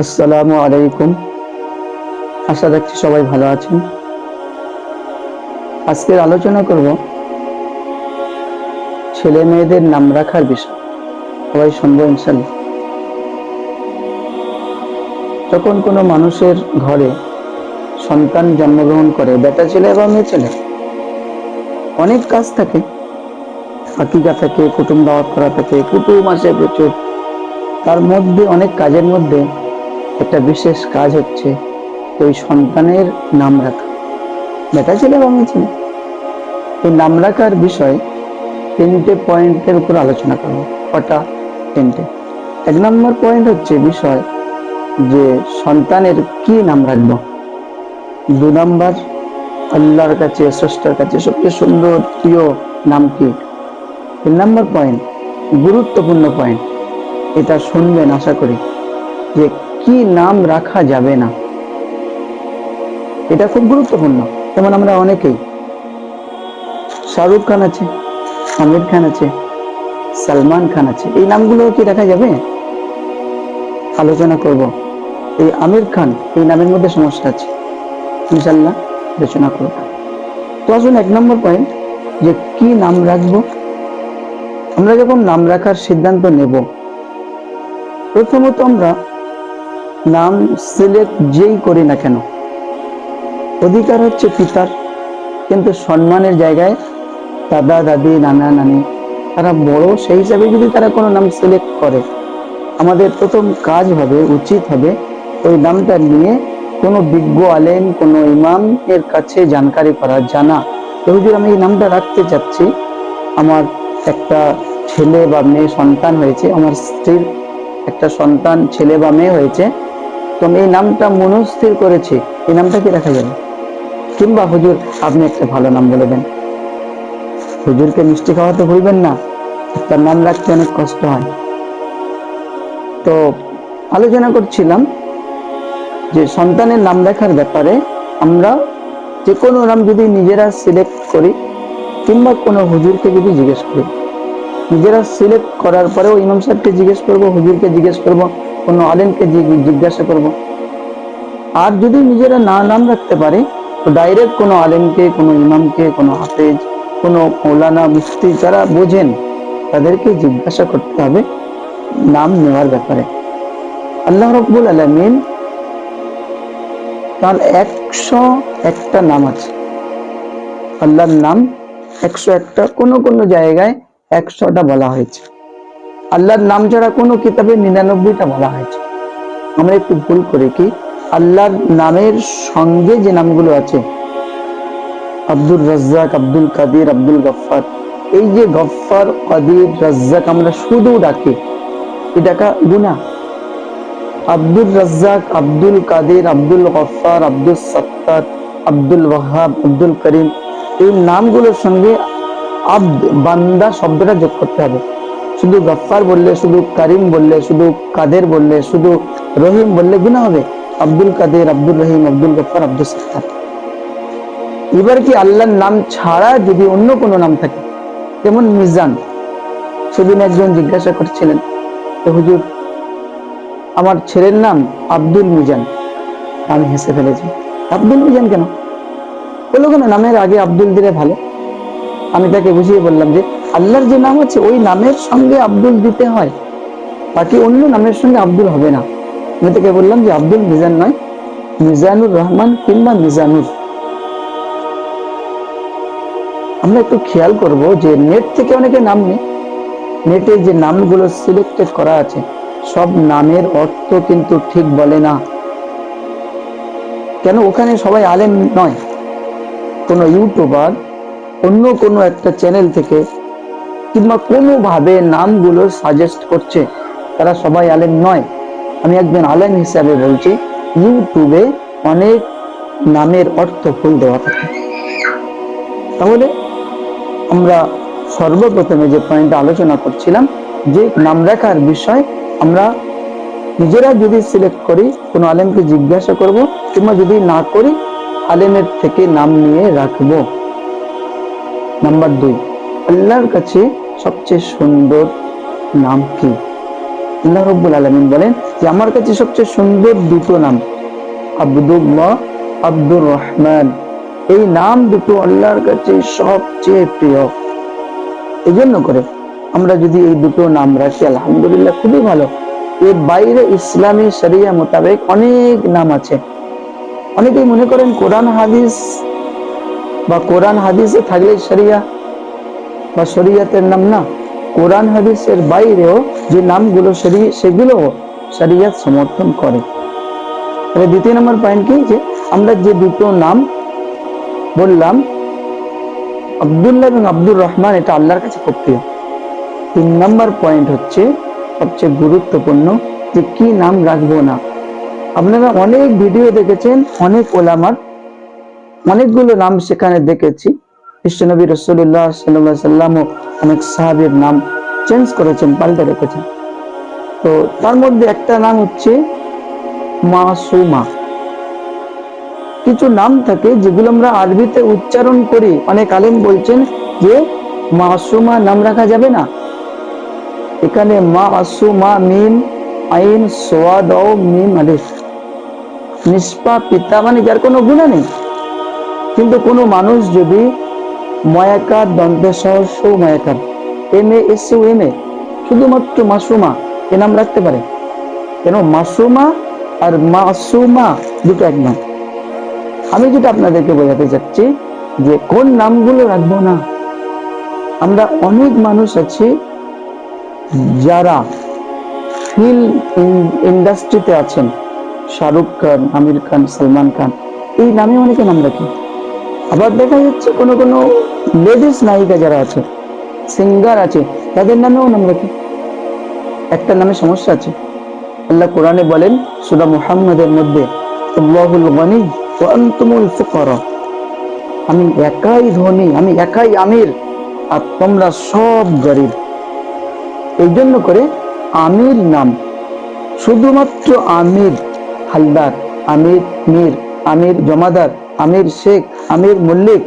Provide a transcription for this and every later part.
আসসালামু আলাইকুম। আশা রাখছি সবাই ভালো আছেন। আজকের আলোচনা করব ছেলে মেয়েদের নাম রাখার বিষয়। সবাই শুনবো ইনশাল্লাহ। যখন কোনো মানুষের ঘরে সন্তান জন্মগ্রহণ করে, বেটা ছেলে বা মেয়ে ছেলে, অনেক কাজ থাকে। আকিকা থাকে, কুটুম দাওয়াত করা থাকে, কুটুম আসে প্রচুর। তার মধ্যে অনেক কাজের মধ্যে একটা বিশেষ কাজ হচ্ছে ওই সন্তানের নাম রাখা, বেটা ছেলে বা মেয়ে ছেলে। এই নাম রাখার বিষয় তিনটে পয়েন্টের উপর আলোচনা করব। কটা? তিনটে। 1 নম্বর পয়েন্ট হচ্ছে বিষয় যে সন্তানের কি নাম রাখবো। 2 নম্বর, আল্লাহর কাছে, স্রষ্টার কাছে সবচেয়ে সুন্দর প্রিয় নাম কি। 3 নম্বর পয়েন্ট, গুরুত্বপূর্ণ পয়েন্ট, এটা শুনবেন আশা করি, যে কি নাম রাখা যাবে না। এটা খুব গুরুত্বপূর্ণ। যেমন আমরা অনেকেই, শাহরুখ খান আছে, আমির খান আছে, সালমান খান আছে, এই নামগুলো কি রাখা যাবে? আলোচনা করব এই আমির খান, এই নামের মধ্যে সমস্যা আছে, ইনশাল্লাহ আলোচনা করব। তো আসুন 1 নম্বর পয়েন্ট, যে কি নাম রাখবো। আমরা যখন নাম রাখার সিদ্ধান্ত নেব, প্রথমত আমরা নাম সিলেক্ট যেই করি না কেন, অধিকার হচ্ছে পিতার, কিন্তু সম্মানের জায়গায় দাদা দাদি, নানা নানি, তারা বড়, সেই হিসাবে যদি তারা কোনো নাম সিলেক্ট করে, আমাদের প্রথম কাজ হবে, উচিত হবে ওই নামটা নিয়ে কোনো বিজ্ঞ আলেম, কোনো ইমাম এর কাছে জানকারি করা, জানা যে হুজুর আমি এই নামটা রাখতে চাচ্ছি, আমার একটা ছেলে বা মেয়ে সন্তান হয়েছে, আমার স্ত্রীর একটা সন্তান ছেলে বা মেয়ে হয়েছে, তো আমি এই নামটা মনস্থির করেছি, এই নামটা কি রাখা যাবে? কিংবা হুজুর আপনি একটা ভালো নাম বলে দেন। হুজুরকে মিষ্টি খাওয়াতে ভুলবেন না, তার নাম রাখতে অনেক কষ্ট হয়। তো আলোচনা করছিলাম যে সন্তানের নাম রাখার ব্যাপারে আমরা যে কোনো নাম যদি নিজেরা সিলেক্ট করি, কিংবা কোনো হুজুরকে যদি জিজ্ঞেস করি, নিজেরা সিলেক্ট করার পরেও ইমাম সাহেবকে জিজ্ঞেস করব, হুজুরকে জিজ্ঞেস করব, কোনো আলেমকে জিজ্ঞাসা করব। আর যদি নিজেরা না নাম রাখতে পারি, তো ডাইরেক্ট কোনো আলেমকে, কোনো ইমামকে, কোনো হাফেজ, কোনো মৌলানা, মুফতি যারা বোঝেন, তাদেরকে জিজ্ঞাসা করতে হবে নাম নেওয়ার ব্যাপারে। আল্লাহ রাব্বুল আলামিন তার 101টা নাম আছে। আল্লাহর নাম 101টা, কোনো কোনো জায়গায় 100টা বলা হয়েছে। আল্লাহর নাম ছাড়া কোনো কিতাবে 99টা বলা হয়েছে। আমরা একটু ভুল করি কি, আল্লাহর নামের সঙ্গে যে নামগুলো আছে, আব্দুর রাজ্জাক, আব্দুল কাদির, আব্দুল গফফার, এই যে গফফার, কাদির, রাজ্জাক আমরা শুধু ডাকি, এটা গুনাহ। আব্দুল রাজ্জাক, আব্দুল কাদির, আব্দুল গফফার, আব্দুল সত্তার, আব্দুল ওয়াহাব, আব্দুল করিম, এই নামগুলোর সঙ্গে আব্দ, বান্দা শব্দটা যোগ করতে হবে। শুধু গফফার বললে, শুধু করিম বললে, শুধু কাদের বললে, শুধু রহিম বললে গুনাহ হবে। আব্দুল কাদের, আব্দুল রহিম, আব্দুল গফফার, আব্দুল সত্তার। এবার কি আল্লাহর নাম ছাড়া যদি অন্য কোনো নাম থাকে, যেমন মিজান। সেদিন একজন জিজ্ঞাসা করছিলেন, তো হুজুর আমার ছেলের নাম আব্দুল মিজান। আমি হেসে ফেলেছি, আব্দুল মিজান কেন? বললো কেন, নামের আগে আব্দুল দিলে ভালো। আমি তাকে বুঝিয়ে বললাম যে আল্লাহর যে নাম আছে ওই নামের সঙ্গে আব্দুল দিতে হয়, বাকি অন্য নামের সঙ্গে আব্দুল হবে না। আমি তাকে বললাম যে আব্দুল মিজান নয়, মিজানুর রহমান কিংবা মিজানুর। আমরা একটু খেয়াল করব যে নেট থেকে অনেকে নাম নেই, নেটে যে নামগুলো সিলেক্টেড করা আছে, সব নামের অর্থ কিন্তু ঠিক বলে না। কেন? ওখানে সবাই আলেম নয়। কোনো ইউটিউবার অন্য কোনো একটা চ্যানেল থেকে কিংবা কোনোভাবে নামগুলো সাজেস্ট করছে, তারা সবাই আলেম নয়। আমি একজন আলেম হিসাবে বলছি, ইউটিউবে অনেক নামের অর্থ ভুল দেওয়া থাকে। তাহলে আমরা সর্বপ্রথমে যে পয়েন্টটা আলোচনা করছিলাম, যে নাম রাখার বিষয়, আমরা নিজেরা যদি সিলেক্ট করি, কোনো আলেমকে জিজ্ঞাসা করব, কিংবা যদি না করি আলেমের থেকে নাম নিয়ে রাখবো। নাম্বার 2, আল্লাহর কাছে সবচেয়ে সুন্দর নাম কি? আল্লাহ রাব্বুল আলামিন বলেন যে আমার কাছে সবচেয়ে সুন্দর দুটো নাম, আব্দুল্লাহ, আব্দুর রহমান। এই নাম দুটো আল্লাহর কাছে সবচেয়ে প্রিয়। এই জন্য করে আমরা যদি এই দুটো নাম রাখি আলহামদুলিল্লাহ খুবই ভালো। এর বাইরে ইসলামী শরিয়া মোতাবেক অনেক নাম আছে। অনেকেই মনে করেন কোরআন হাদিস বা কোরআন হাদিসে থাকলে শরিয়া বা শরিয়াতের নাম না, কোরআন হাদিসের বাইরেও যে নামগুলো সেগুলো শরিয়াত সমর্থন করে। তাহলে দ্বিতীয় নম্বর পয়েন্ট কি, যে আমরা যে দুটো নাম বললাম আব্দুল্লাহ এবং আব্দুর রহমান, এটা আল্লাহর কাছে খুব প্রিয়। 3 নম্বর পয়েন্ট হচ্ছে সবচেয়ে গুরুত্বপূর্ণ, যে কি নাম রাখবো না। আপনারা অনেক ভিডিও দেখেছেন, অনেক ওলামার অনেকগুলো নাম সেখানে দেখেছি। বিশ্বনবী রাসূলুল্লাহ সাল্লাল্লাহু আলাইহি ওয়াসাল্লাম অনেক সাহাবীর নাম চেঞ্জ করেছেন, পাল্টে রেখেছেন। তো তার মধ্যে একটা নাম হচ্ছে মাসুমা। কিছু নাম থাকে যেগুলো আমরা আরবিতে উচ্চারণ করি, অনেক আলেম বলছেন যে মাসুমা নাম রাখা যাবে না। এখানে মাসুমা, মিম আইন সোয়াদ ও মিম আলিফ, নিষ্পাপিতা, মানে যার কোনো গুনাহ নেই। কিন্তু কোনো মানুষ যদি ময়াকার দন্তে সহস্র ময়াকার M A S U M A শুধুমাত্র মাসুমা এ নাম রাখতে পারে। কেন? মাসুমা আর মাসুমা দুটো এক নাম। আমি যেটা আপনাদেরকে বোঝাতে চাচ্ছি যে কোন নামগুলো রাখবো না। আমরা অনেক মানুষ আছি যারা ফিল্ম ইন্ডাস্ট্রিতে আছেন, শাহরুখ খান, আমির খান, সালমান খান, এই নামে অনেকে নাম রাখে। আবার দেখা যাচ্ছে কোনো কোনো লেডিস নায়িকা যারা আছে, সিঙ্গার আছে, তাদের নামেও নাম রাখে। একটা নামে সমস্যা আছে। আল্লাহ কোরআনে বলেন সূরা মুহাম্মাদের মধ্যে, আল্লাহুল গনি ওয়া আনতুমুল ফুকারা, আমি একাই ধনী, আমি একাই আমির, আর তোমরা সব গরিব। এই জন্য করে আমির নাম শুধুমাত্র আমির হালদার, আমির মীর, আমির জমাদার, আমির শেখ, আমির মল্লিক,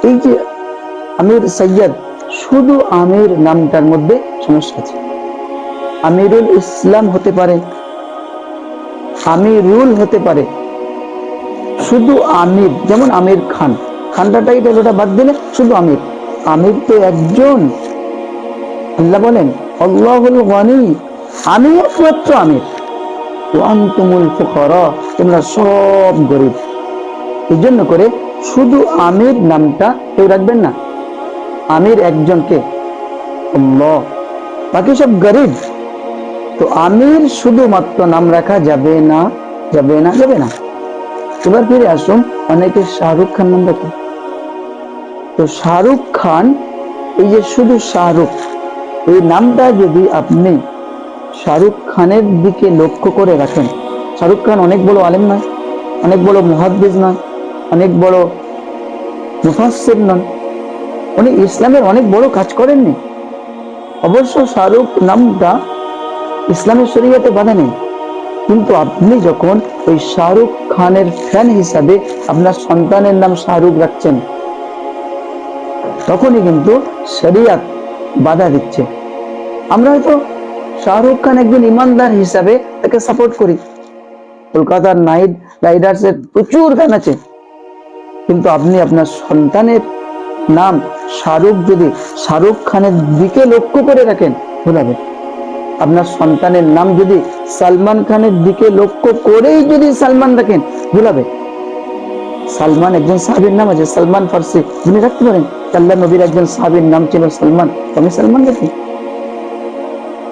এই যে আমির সৈয়দ, শুধু আমির নামটার মধ্যে সমস্যা আছে। আমিরুল ইসলাম হতে পারে, আমিরুল হতে পারে, শুধু আমির। যেমন আমির খান, খানটা টাইটেল, ওটা বাদ দিলে শুধু আমির। আমির তো একজন। আল্লাহ বলেন আল্লাহুল গনি, আমি একমাত্র আমির, ওয়া আনতুমুল ফুকারা, তোমরা সব গরিব। এই জন্য করে শুধু আমির নামটা কেউ রাখবেন না। আমির একজনকে, আল্লাহ, বাকি সব গরিব। তো আমির শুধুমাত্র নাম রাখা যাবে না, যাবে না, যাবে না। এবার ফিরে আসুন, অনেকে শাহরুখ খান নাম রাখে। তো শাহরুখ খান, এই যে শুধু শাহরুখ, এই নামটা যদি আপনি শাহরুখ খানের দিকে লক্ষ্য করে রাখেন, শাহরুখ খান অনেক বড় আলেম নয়, অনেক বড় মুহাদ্দিস নয়, অনেক বড় মুফাসসির নন, উনি ইসলামের অনেক বড় কাজ করেননি। অবশ্য শাহরুখ নামটা ইসলামের শরীয়তে বাধা নেই, কিন্তু আপনি যখন ওই শাহরুখ খানের ফ্যান হিসাবে আপনার সন্তানের নাম শাহরুখ রাখছেন, তখনই কিন্তু শরীয়ত বাধা দিচ্ছে। আমরা হয়তো শাহরুখ খান একজন ইমানদার হিসাবে তাকে সাপোর্ট করি, কলকাতার নাইট রাইডার্সের প্রচুর ফ্যান আছে, কিন্তু আপনি আপনার সন্তানের নাম শাহরুখ যদি শাহরুখ খানের দিকে লক্ষ্য করে রাখেন, ভুল হবে। আপনার সন্তানের নাম যদি সালমান খানের দিকে লক্ষ্য করেই যদি সালমান রাখেন, ভুল হবে। সালমান একজন সাহাবীর নাম আছে, সালমান ফার্সি, যিনি রাখতে পারেন। আল্লাহ নবীর একজন সাহাবীর নাম ছিল সালমান, আমি সালমান রাখি।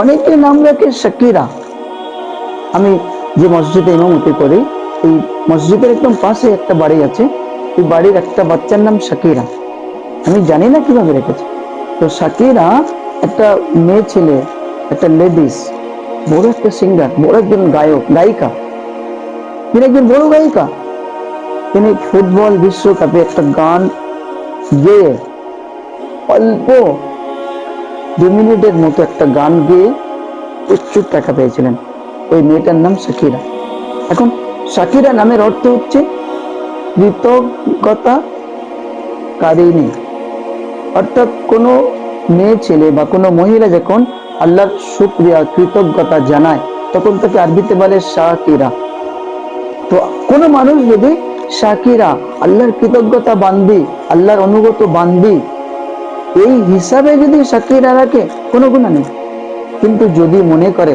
অনেকে নাম রাখে শাকিরা। আমি যে মসজিদে ইমামতি করি, এই মসজিদের একদম পাশে একটা বাড়ি আছে, এই বাড়ির একটা বাচ্চার নাম শাকিরা। আমি জানি না কিভাবে রেখেছে। তো শাকিরা একটা মেয়ে ছেলে, একটা লেডিস, বড় একটা সিঙ্গার, বড় একজন গায়ক, গায়িকা, তিনি একজন বড় গায়িকা। তিনি ফুটবল বিশ্বকাপে একটা গান গেয়ে, অল্প 2 মিনিটের মতো একটা গান গেয়ে প্রচুর টাকা পেয়েছিলেন। ওই মেয়েটার নাম শাকিরা। এখন শাকিরা নামের অর্থ হচ্ছে কৃতজ্ঞতা কারিনী। অর্থাৎ কোনো মেয়ে ছেলে বা কোনো মহিলা যখন আল্লাহর শুকরিয়া কৃতজ্ঞতা জানায়, তখন তাকে আরবিতে বলে শাকিরা। তো কোনো মানুষ যদি শাকিরা, আল্লাহর কৃতজ্ঞতা বান্দি, আল্লাহর অনুগত বান্দি, এই হিসাবে যদি শাকিরা রাখে, কোনো গুনাহ নেই। কিন্তু যদি মনে করে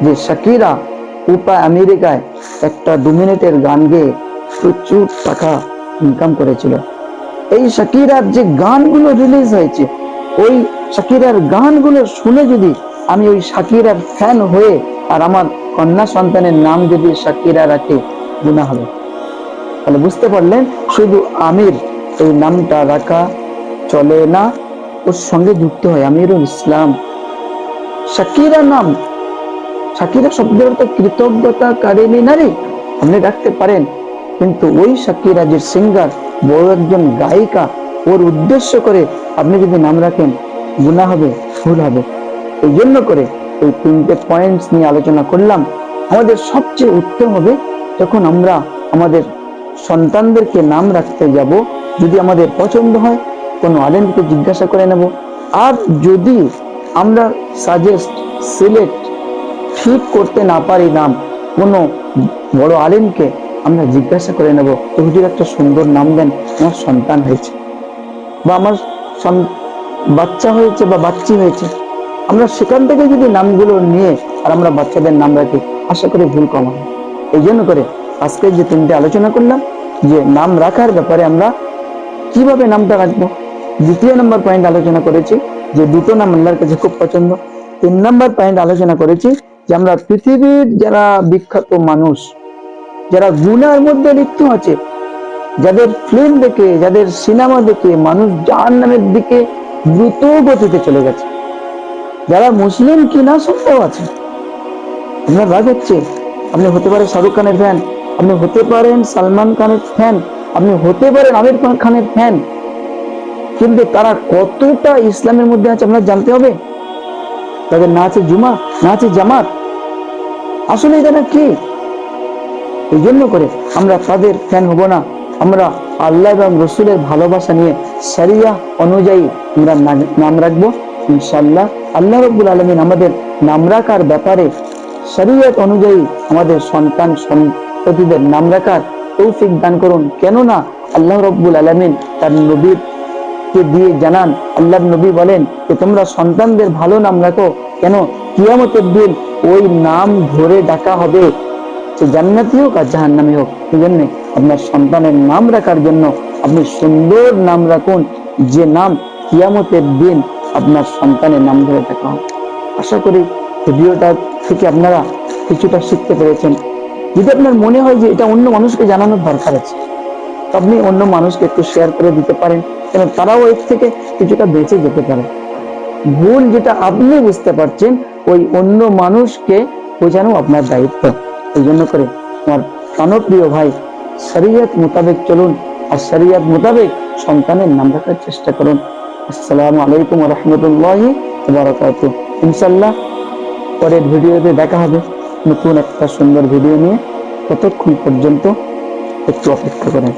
যে শাকিরা আমেরিকায় একটা 2 মিনিটের গান গেয়ে প্রচুর টাকা ইনকাম করেছিল, এই শাকিরার যে গানগুলো রিলিজ হয়েছে, ওই শাকিরার গানগুলো শুনে যদি আমি ওই শাকিরার ফ্যান হয়ে আর আমার কন্যা সন্তানের নাম যদি শাকিরা রাখে, গুনাহ হবে। তাহলে বুঝতে পারলেন, শুধু আমির এই নামটা রাখা চলে না, ওর সঙ্গে যুক্ত হয় আমিরুল ইসলাম। শাকিরা নাম, শাকিরা শব্দের অর্থ কৃতজ্ঞতাকারিণী নারী, আপনি রাখতে পারেন। কিন্তু ওই শাকিরা যে সিঙ্গার, বড় একজন গায়িকা, ওর উদ্দেশ্য করে আপনি যদি নাম রাখেন, গুনাহ হবে, ভুল হবে। এই জন্য করে এই 3টে পয়েন্টস নিয়ে আলোচনা করলাম। আমাদের সবচেয়ে উত্তম হবে যখন আমরা আমাদের সন্তানদেরকে নাম রাখতে যাব, যদি আমাদের পছন্দ হয় কোনো আলেমকে জিজ্ঞাসা করে নেব। আর যদি আমরা সাজেস্ট, সিলেক্ট, ঠিক করতে না পারি নাম, কোনো বড় আলেমকে আমরা জিজ্ঞাসা করে নেব, তো হুজুর একটা সুন্দর নাম দেন, আমার সন্তান হয়েছে বা আমার বাচ্চা হয়েছে বা বাচ্চি হয়েছে। আমরা সেখান থেকে যদি নামগুলো নিয়ে আর আমরা বাচ্চাদের নাম রাখি, আশা করি ভুল কম হবে। এই জন্য করে আজকে যে 3টে আলোচনা করলাম, যে নাম রাখার ব্যাপারে আমরা কিভাবে নামটা রাখবো। 2 নম্বর পয়েন্ট আলোচনা করেছি যে 2টো নাম আল্লাহর কাছে খুব পছন্দ। 3 নম্বর পয়েন্ট আলোচনা করেছি যে আমরা পৃথিবীর যারা বিখ্যাত মানুষ, যারা গুনার মধ্যে লিপ্ত আছে, যাদের ফিল্ম দেখে, যাদের সিনেমা দেখে মানুষ জাহান্নামের দিকে দ্রুত গতিতে চলে গেছে, যারা মুসলিম কিনা সত্ত্বেও আছে। আপনার রাগ হচ্ছে, আপনি হতে পারেন শাহরুখ খানের ফ্যান, আপনি হতে পারেন সালমান খানের ফ্যান, আপনি হতে পারেন আমির খানের ফ্যান, কিন্তু তারা কতটা ইসলামের মধ্যে আছে আপনার জানতে হবে। তাদের না আছে জুমা, না আছে জামাত, আসলে এটা কি? এই জন্য করে আমরা তাদের ফ্যান হব না। আমরা আল্লাহ এবং রসুলের ভালোবাসা নিয়ে শরিয়া অনুযায়ী আমরা নাম রাখবো ইনশাআল্লাহ। আল্লাহ রাব্বুল আলামিন আমাদের নাম রাখার ব্যাপারে শরিয়ত অনুযায়ী আমাদের সন্তান সন্ততিদের নাম রাখার তৌফিক দান করুন। কেননা আল্লাহ রাব্বুল আলামিন তার নবীকে দিয়ে জানান, আল্লাহর নবী বলেন যে তোমরা সন্তানদের ভালো নাম রাখো, কেন কিয়ামতের দিন ওই নাম ধরে ডাকা হবে, সে জান্নাতি হোক আর জাহান্নামী হোক। এই জন্য আপনার সন্তানের নাম রাখার জন্য আপনি সুন্দর নাম রাখুন, যে নাম কিয়ামতের দিন আপনার সন্তানের নাম ধরে ডাকা হবে। আশা করি ভিডিওটা থেকে আপনারা কিছুটা শিখতে পেরেছেন। যদি আপনার মনে হয় যে এটা অন্য মানুষকে জানানোর দরকার আছে, আপনি অন্য মানুষকে একটু শেয়ার করে দিতে পারেন, কারণ তারাও এর থেকে কিছুটা বেঁচে যেতে পারে। ভুল যেটা আপনি বুঝতে পারছেন, ওই অন্য মানুষকে বোঝানো আপনার দায়িত্ব। এই জন্য করে আমার প্রাণপ্রিয় ভাই, শরিয়ত মোতাবেক চলুন আর শরিয়ত মোতাবেক সন্তানের নাম রাখার চেষ্টা করুন। আসসালামু আলাইকুম ওয়া রাহমাতুল্লাহি ওয়া বারাকাতুহু। ইনশাআল্লাহ পরের ভিডিওতে দেখা হবে নতুন একটা সুন্দর ভিডিও নিয়ে। ততক্ষণ পর্যন্ত একটু অপেক্ষা করেন।